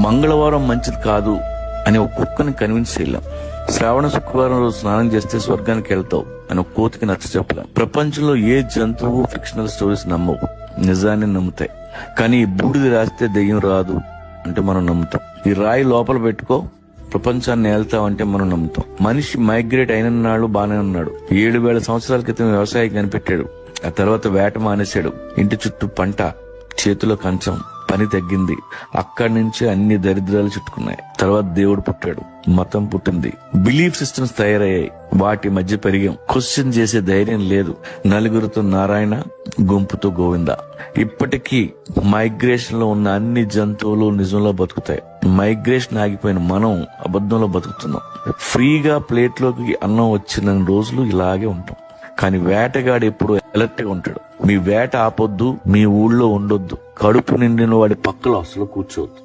మంగళవారం మంచిది కాదు అని ఒక కుక్కని కన్విన్స్ చేయలేం. శ్రావణ శుక్రవారం రోజు స్నానం చేస్తే స్వర్గానికి వెళ్తావు అని ఒక కోతికి నచ్చ చెప్పలేం. ప్రపంచంలో ఏ జంతువు ఫిక్షనల్ స్టోరీస్ నమ్మవు, నిజాన్ని నమ్ముతాయి. కానీ ఈ బూడిది రాస్తే దెయ్యం రాదు అంటే మనం నమ్ముతాం. ఈ రాయి లోపల పెట్టుకో ప్రపంచాన్ని ఏళ్తావంటే మనం నమ్ముతాం. మనిషి మైగ్రేట్ అయిన నాడు బానే ఉన్నాడు. 7,000 సంవత్సరాల క్రితం వ్యవసాయం కనిపెట్టాడు. ఆ తర్వాత వేట మానేశాడు. ఇంటి చుట్టూ పంట, చేతిలో కంచం, పని తగ్గింది. అక్కడి నుంచి అన్ని దరిద్రాలు చుట్టుకున్నాయి. తర్వాత దేవుడు పుట్టాడు, మతం పుట్టింది, బిలీఫ్ సిస్టమ్స్ తయారయ్యాయి. వాటి మధ్య పెరిగాం. క్వశ్చన్ చేసే ధైర్యం లేదు. నలుగురితో నారాయణ, గుంపుతో గోవింద. ఇప్పటికీ మైగ్రేషన్ లో ఉన్న అన్ని జంతువులు నిజంలో బతుకుతాయి. మైగ్రేషన్ ఆగిపోయిన మనం అబద్ధంలో బతుకుతున్నాం. ఫ్రీగా ప్లేట్లోకి అన్నం వచ్చిన రోజులు ఇలాగే ఉంటాం. కానీ వేటగాడు ఎప్పుడు అలర్ట్ గా ఉంటాడు. మీ వేట ఆపొద్దు, మీ ఊళ్ళో ఉండొద్దు, కడుపు నిండిన వాడి పక్కలో అసలు కూర్చోవద్దు.